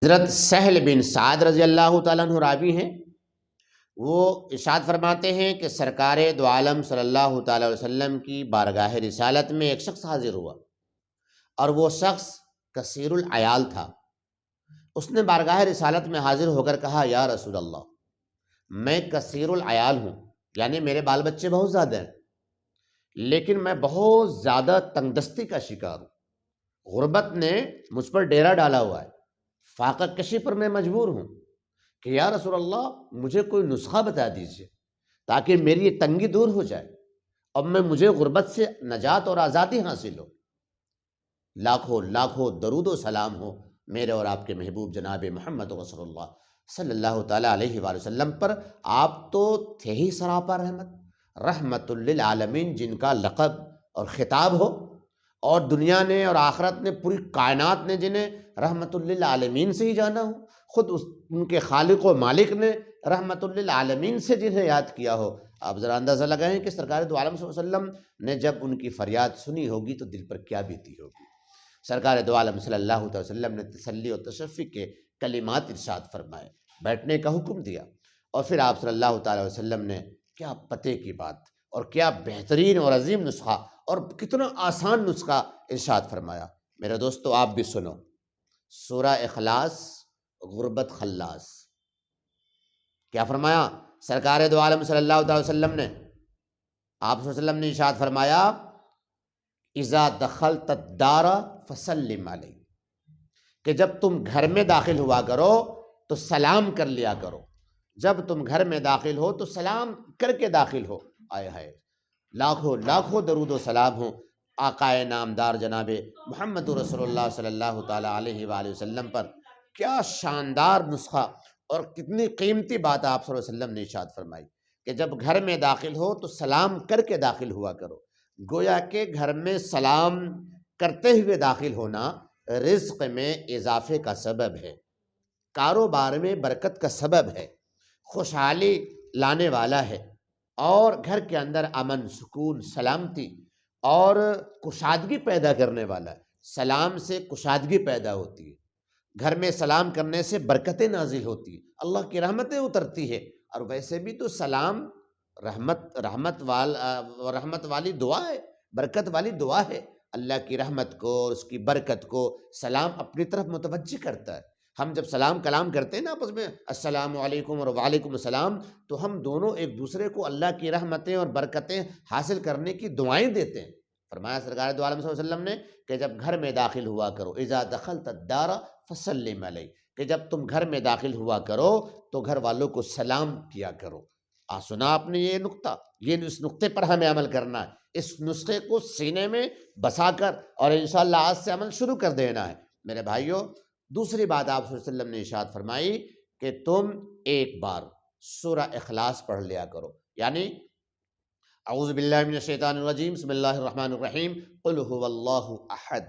حضرت سہل بن سعد رضی اللہ تعالیٰ عنہ راوی ہیں، وہ ارشاد فرماتے ہیں کہ سرکار دو عالم صلی اللہ تعالیٰ علیہ وسلم کی بارگاہ رسالت میں ایک شخص حاضر ہوا، اور وہ شخص کثیر العیال تھا۔ اس نے بارگاہ رسالت میں حاضر ہو کر کہا، یا رسول اللہ، میں کثیر العیال ہوں، یعنی میرے بال بچے بہت زیادہ ہیں، لیکن میں بہت زیادہ تنگ دستی کا شکار ہوں، غربت نے مجھ پر ڈیرا ڈالا ہوا ہے، فاقہ کشی پر میں مجبور ہوں کہ یا رسول اللہ مجھے کوئی نسخہ بتا دیجئے تاکہ میری یہ تنگی دور ہو جائے اور مجھے غربت سے نجات اور آزادی حاصل ہو۔ لاکھوں لاکھوں درود و سلام ہو میرے اور آپ کے محبوب جناب محمد رسول اللہ صلی اللہ تعالیٰ علیہ وآلہ وسلم پر۔ آپ تو تھے ہی سراپا رحمت للعالمین، جن کا لقب اور خطاب ہو، اور دنیا نے اور آخرت نے، پوری کائنات نے جنہیں رحمت للعالمین سے ہی جانا ہو، خود ان کے خالق و مالک نے رحمت للعالمین سے جنہیں یاد کیا ہو۔ آپ ذرا اندازہ لگائیں کہ سرکار دو عالم صلی اللہ علیہ وسلم نے جب ان کی فریاد سنی ہوگی تو دل پر کیا بیتی ہوگی۔ سرکار دو عالم صلی اللہ علیہ وسلم نے تسلی و تشفی کے کلمات ارشاد فرمائے، بیٹھنے کا حکم دیا، اور پھر آپ صلی اللہ تعالی وسلم نے کیا پتے کی بات اور کیا بہترین اور عظیم نسخہ اور کتنا آسان نسخہ ارشاد فرمایا۔ میرے دوستو آپ بھی سنو، سورہ اخلاص غربت خلاص۔ کیا فرمایا سرکار دو عالم صلی اللہ تعالی وسلم نے؟ آپ صلی اللہ علیہ وسلم نے ارشاد فرمایا، اذا دخلت الدار فسلم علیہ، کہ جب تم گھر میں داخل ہوا کرو تو سلام کر لیا کرو، جب تم گھر میں داخل ہو تو سلام کر کے داخل ہو۔ آئے ہائے، لاکھوں لاکھوں درود و سلام ہوں آقائے نامدار جناب محمد رسول اللہ صلی اللہ تعالی علیہ وآلہ وسلم پر۔ کیا شاندار نسخہ اور کتنی قیمتی بات آپ صلی اللہ علیہ وسلم نے ارشاد فرمائی کہ جب گھر میں داخل ہو تو سلام کر کے داخل ہوا کرو۔ گویا کہ گھر میں سلام کرتے ہوئے داخل ہونا رزق میں اضافے کا سبب ہے، کاروبار میں برکت کا سبب ہے، خوشحالی لانے والا ہے، اور گھر کے اندر امن، سکون، سلامتی اور کشادگی پیدا کرنے والا ہے۔ سلام سے کشادگی پیدا ہوتی ہے، گھر میں سلام کرنے سے برکتیں نازل ہوتی ہیں، اللہ کی رحمتیں اترتی ہے۔ اور ویسے بھی تو سلام رحمت والی دعا ہے، برکت والی دعا ہے۔ اللہ کی رحمت کو اور اس کی برکت کو سلام اپنی طرف متوجہ کرتا ہے۔ ہم جب سلام کلام کرتے ہیں نا آپس میں، السلام علیکم اور وعلیکم السلام، تو ہم دونوں ایک دوسرے کو اللہ کی رحمتیں اور برکتیں حاصل کرنے کی دعائیں دیتے ہیں۔ فرمایا سرکار دو عالم صلی اللہ علیہ وسلم نے کہ جب گھر میں داخل ہوا کرو، اذا دخلت الدار فسلم علیہ، کہ جب تم گھر میں داخل ہوا کرو تو گھر والوں کو سلام کیا کرو۔ سنا آپ نے یہ نقطہ، یہ اس نقطے پر ہمیں عمل کرنا ہے، اس نسخے کو سینے میں بسا کر اور انشاءاللہ آج سے عمل شروع کر دینا ہے۔ میرے بھائیوں، دوسری بات آپ صلی اللہ علیہ وسلم نے ارشاد فرمائی کہ تم ایک بار سورہ اخلاص پڑھ لیا کرو، یعنی اعوذ باللہ من الشیطان الرجیم، بسم اللہ الرحمن الرحیم، قل هو اللہ احد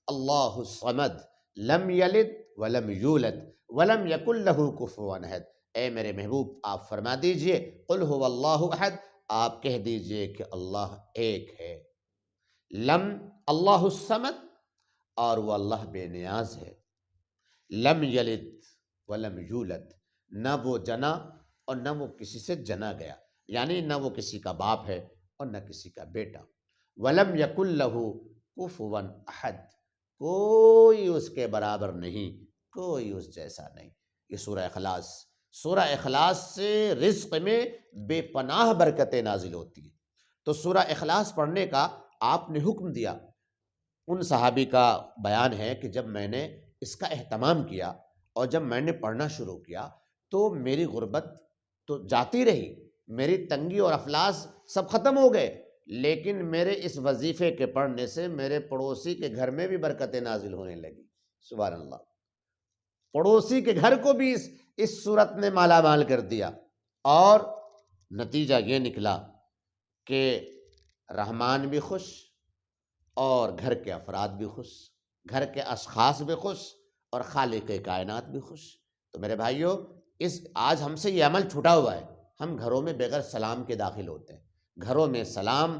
اللہ الصمد لم یلد ولم یولد ولم یکن لہ کفوا احد۔ اے میرے محبوب آپ فرما دیجئے، قل هو اللہ احد، آپ کہہ دیجئے کہ اللہ ایک ہے، لم اللہ الصمد، اور وہ اللہ بے نیاز ہے، لم یلد ولم یولد، نہ وہ جنا اور نہ وہ کسی سے جنا گیا، یعنی نہ وہ کسی کا باپ ہے اور نہ کسی کا بیٹا، ولم یکن لہ کفوا احد، کوئی اس کے برابر نہیں، کوئی اس جیسا نہیں۔ یہ سورہ اخلاص، سورہ اخلاص سے رزق میں بے پناہ برکتیں نازل ہوتی ہیں۔ تو سورہ اخلاص پڑھنے کا آپ نے حکم دیا۔ ان صحابی کا بیان ہے کہ جب میں نے اس کا اہتمام کیا اور جب میں نے پڑھنا شروع کیا تو میری غربت تو جاتی رہی، میری تنگی اور افلاس سب ختم ہو گئے، لیکن میرے اس وظیفے کے پڑھنے سے میرے پڑوسی کے گھر میں بھی برکتیں نازل ہونے لگی۔ سبحان اللہ، پڑوسی کے گھر کو بھی اس صورت نے مالا مال کر دیا، اور نتیجہ یہ نکلا کہ رحمان بھی خوش اور گھر کے افراد بھی خوش، گھر کے اشخاص بھی خوش اور خالق کائنات بھی خوش۔ تو میرے بھائیوں، آج ہم سے یہ عمل چھوٹا ہوا ہے، ہم گھروں میں بغیر سلام کے داخل ہوتے ہیں۔ گھروں میں سلام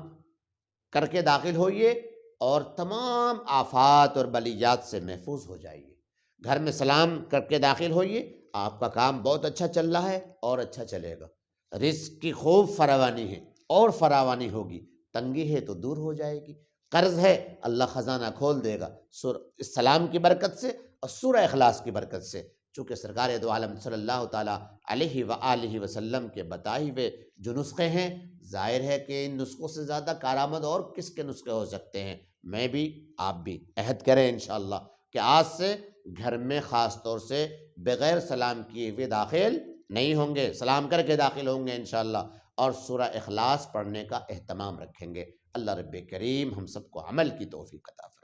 کر کے داخل ہوئیے اور تمام آفات اور بلیات سے محفوظ ہو جائیے۔ گھر میں سلام کر کے داخل ہوئیے، آپ کا کام بہت اچھا چل رہا ہے اور اچھا چلے گا۔ رزق کی خوب فراوانی ہے اور فراوانی ہوگی، تنگی ہے تو دور ہو جائے گی، قرض ہے اللہ خزانہ کھول دے گا اس سلام کی برکت سے اور سورہ اخلاص کی برکت سے۔ چونکہ سرکار دو عالم صلی اللہ تعالیٰ علیہ وآلہ وسلم کے بتائے ہوئے جو نسخے ہیں، ظاہر ہے کہ ان نسخوں سے زیادہ کارآمد اور کس کے نسخے ہو سکتے ہیں۔ میں بھی آپ بھی عہد کریں انشاءاللہ کہ آج سے گھر میں خاص طور سے بغیر سلام کیے ہوئے داخل نہیں ہوں گے، سلام کر کے داخل ہوں گے انشاءاللہ، اور سورہ اخلاص پڑھنے کا اہتمام رکھیں گے۔ اللہ رب کریم ہم سب کو عمل کی توفیق عطا فرمائے۔